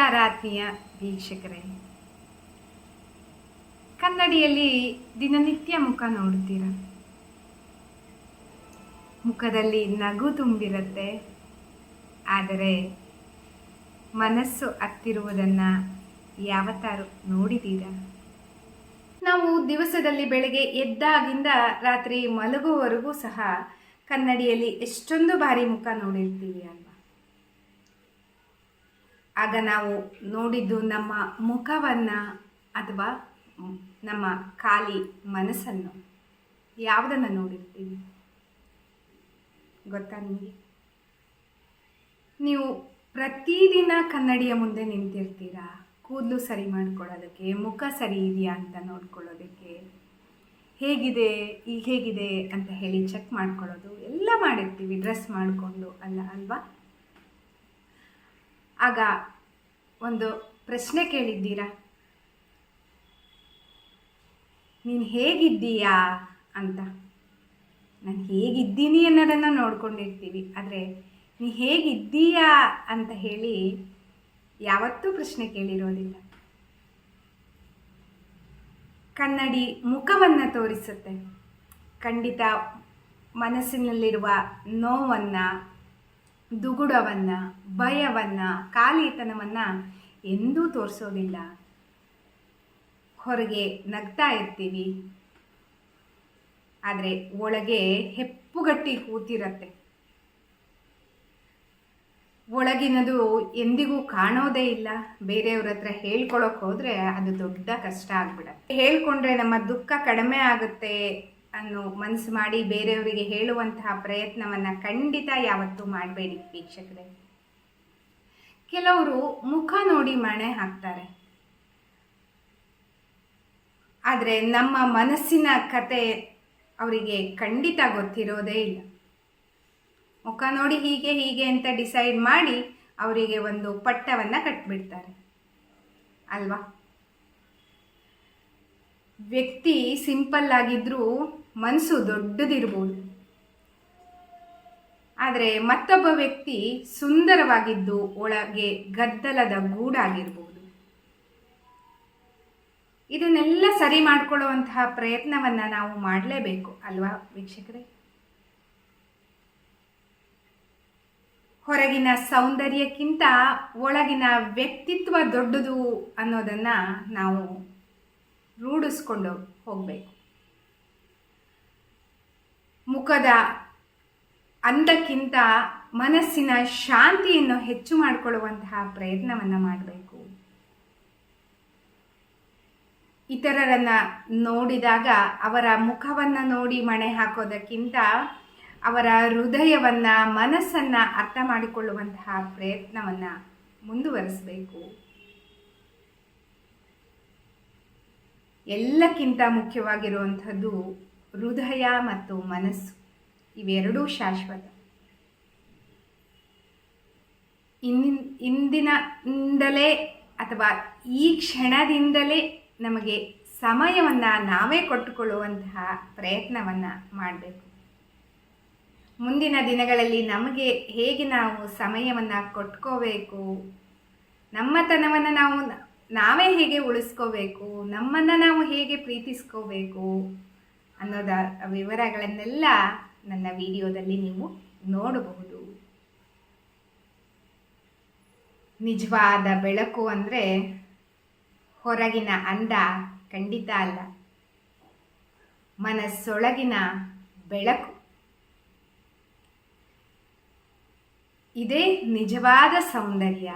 ನಮಸ್ಕಾರ ಆತ್ಮೀಯ ವೀಕ್ಷಕರೇ. ಕನ್ನಡಿಯಲ್ಲಿ ದಿನನಿತ್ಯ ಮುಖ ನೋಡ್ತೀರ. ಮುಖದಲ್ಲಿ ನಗು ತುಂಬಿರುತ್ತೆ, ಆದರೆ ಮನಸ್ಸು ಹತ್ತಿರುವುದನ್ನು ಯಾವತ್ತಾರು ನೋಡಿದ್ದೀರಾ? ನಾವು ದಿವಸದಲ್ಲಿ ಬೆಳಗ್ಗೆ ಎದ್ದಾಗಿಂದ ರಾತ್ರಿ ಮಲಗುವವರೆಗೂ ಸಹ ಕನ್ನಡಿಯಲ್ಲಿ ಎಷ್ಟೊಂದು ಬಾರಿ ಮುಖ ನೋಡಿರ್ತೀವಿ ಅಲ್ವಾ? ಆಗ ನಾವು ನೋಡಿದ್ದು ನಮ್ಮ ಮುಖವನ್ನು ಅಥವಾ ನಮ್ಮ ಖಾಲಿ ಮನಸ್ಸನ್ನು, ಯಾವುದನ್ನು ನೋಡಿರ್ತೀವಿ ಗೊತ್ತಾ ನಿಮಗೆ? ನೀವು ಪ್ರತಿದಿನ ಕನ್ನಡಿಯ ಮುಂದೆ ನಿಂತಿರ್ತೀರಾ, ಕೂದಲು ಸರಿ ಮಾಡ್ಕೊಳ್ಳೋದಕ್ಕೆ, ಮುಖ ಸರಿ ಇದೆಯಾ ಅಂತ ನೋಡ್ಕೊಳ್ಳೋದಕ್ಕೆ, ಹೇಗಿದೆ ಈಗ ಹೇಗಿದೆ ಅಂತ ಹೇಳಿ ಚೆಕ್ ಮಾಡ್ಕೊಳ್ಳೋದು ಎಲ್ಲ ಮಾಡಿರ್ತೀವಿ, ಡ್ರೆಸ್ ಮಾಡಿಕೊಂಡು ಅಲ್ವಾ? ಆಗ ಒಂದು ಪ್ರಶ್ನೆ ಕೇಳಿದ್ದೀರಾ, ನೀನು ಹೇಗಿದ್ದೀಯಾ ಅಂತ. ನಾನು ಹೇಗಿದ್ದೀನಿ ಅನ್ನೋದನ್ನು ನೋಡ್ಕೊಂಡಿರ್ತೀವಿ, ಆದರೆ ನೀ ಹೇಗಿದ್ದೀಯಾ ಅಂತ ಹೇಳಿ ಯಾವತ್ತೂ ಪ್ರಶ್ನೆ ಕೇಳಿರೋದಿಲ್ಲ. ಕನ್ನಡಿ ಮುಖವನ್ನು ತೋರಿಸುತ್ತೆ, ಖಂಡಿತ ಮನಸ್ಸಿನಲ್ಲಿರುವ ನೋವನ್ನು, ದುಗುಡವನ್ನು, ಭಯವನ್ನು, ಖಾಲಿತನವನ್ನು ಎಂದೂ ತೋರಿಸೋದಿಲ್ಲ. ಹೊರಗೆ ನಗ್ತಾ ಇರ್ತೀವಿ, ಆದರೆ ಒಳಗೆ ಹೆಪ್ಪುಗಟ್ಟಿ ಕೂತಿರತ್ತೆ. ಒಳಗಿನದು ಎಂದಿಗೂ ಕಾಣೋದೇ ಇಲ್ಲ. ಬೇರೆಯವ್ರ ಹತ್ರ ಹೇಳ್ಕೊಳಕ್ಕೆ ಹೋದರೆ ಅದು ದೊಡ್ಡ ಕಷ್ಟ ಆಗ್ಬಿಡತ್ತೆ. ಹೇಳ್ಕೊಂಡ್ರೆ ನಮ್ಮ ದುಃಖ ಕಡಿಮೆ ಆಗುತ್ತೆ ಅನ್ನೋ ಮನಸ್ಸು ಮಾಡಿ ಬೇರೆಯವರಿಗೆ ಹೇಳುವಂತಹ ಪ್ರಯತ್ನವನ್ನು ಖಂಡಿತ ಯಾವತ್ತೂ ಮಾಡಬೇಡಿ ವೀಕ್ಷಕರೇ. ಕೆಲವರು ಮುಖ ನೋಡಿ ಮಣೆ ಹಾಕ್ತಾರೆ, ಆದರೆ ನಮ್ಮ ಮನಸ್ಸಿನ ಕತೆ ಅವರಿಗೆ ಖಂಡಿತ ಗೊತ್ತಿರೋದೇ ಇಲ್ಲ. ಮುಖ ನೋಡಿ ಹೀಗೆ ಹೀಗೆ ಅಂತ ಡಿಸೈಡ್ ಮಾಡಿ ಅವರಿಗೆ ಒಂದು ಪಟ್ಟವನ್ನು ಕಟ್ಬಿಡ್ತಾರೆ ಅಲ್ವಾ? ವ್ಯಕ್ತಿ ಸಿಂಪಲ್ ಆಗಿದ್ರೂ ಮನಸ್ಸು ದೊಡ್ಡದಿರ್ಬೋದು, ಆದರೆ ಮತ್ತೊಬ್ಬ ವ್ಯಕ್ತಿ ಸುಂದರವಾಗಿದ್ದು ಒಳಗೆ ಗದ್ದಲದ ಗೂಡಾಗಿರ್ಬೋದು. ಇದನ್ನೆಲ್ಲ ಸರಿ ಮಾಡಿಕೊಳ್ಳುವಂತಹ ಪ್ರಯತ್ನವನ್ನು ನಾವು ಮಾಡಲೇಬೇಕು ಅಲ್ವಾ ವೀಕ್ಷಕರೇ? ಹೊರಗಿನ ಸೌಂದರ್ಯಕ್ಕಿಂತ ಒಳಗಿನ ವ್ಯಕ್ತಿತ್ವ ದೊಡ್ಡದು ಅನ್ನೋದನ್ನು ನಾವು ರೂಢಿಸ್ಕೊಂಡು ಹೋಗಬೇಕು. ಮುಖದ ಅಂದಕ್ಕಿಂತ ಮನಸ್ಸಿನ ಶಾಂತಿಯನ್ನು ಹೆಚ್ಚು ಮಾಡಿಕೊಳ್ಳುವಂತಹ ಪ್ರಯತ್ನವನ್ನು ಮಾಡಬೇಕು. ಇತರರನ್ನು ನೋಡಿದಾಗ ಅವರ ಮುಖವನ್ನು ನೋಡಿ ಮಣೆ ಹಾಕೋದಕ್ಕಿಂತ ಅವರ ಹೃದಯವನ್ನು, ಮನಸ್ಸನ್ನು ಅರ್ಥ ಮಾಡಿಕೊಳ್ಳುವಂತಹ ಪ್ರಯತ್ನವನ್ನು ಮುಂದುವರಿಸಬೇಕು. ಎಲ್ಲಕ್ಕಿಂತ ಮುಖ್ಯವಾಗಿರುವಂಥದ್ದು ಹೃದಯ ಮತ್ತು ಮನಸ್ಸು, ಇವೆರಡೂ ಶಾಶ್ವತ. ಇಂದಿನಿಂದಲೇ ಅಥವಾ ಈ ಕ್ಷಣದಿಂದಲೇ ನಮಗೆ ಸಮಯವನ್ನು ನಾವೇ ಕೊಟ್ಟುಕೊಳ್ಳುವಂತಹ ಪ್ರಯತ್ನವನ್ನು ಮಾಡಬೇಕು. ಮುಂದಿನ ದಿನಗಳಲ್ಲಿ ನಮಗೆ ಹೇಗೆ ನಾವು ಸಮಯವನ್ನು ಕೊಟ್ಕೋಬೇಕು, ನಮ್ಮತನವನ್ನು ನಾವೇ ಹೇಗೆ ಉಳಿಸ್ಕೋಬೇಕು, ನಮ್ಮನ್ನು ನಾವು ಹೇಗೆ ಪ್ರೀತಿಸ್ಕೋಬೇಕು ಅನ್ನೋದ ವಿವರಗಳನ್ನೆಲ್ಲ ನನ್ನ ವಿಡಿಯೋದಲ್ಲಿ ನೀವು ನೋಡಬಹುದು. ನಿಜವಾದ ಬೆಳಕು ಅಂದರೆ ಹೊರಗಿನ ಅಂದ ಖಂಡಿತ ಅಲ್ಲ, ಮನಸ್ಸೊಳಗಿನ ಬೆಳಕು. ಇದೇ ನಿಜವಾದ ಸೌಂದರ್ಯ.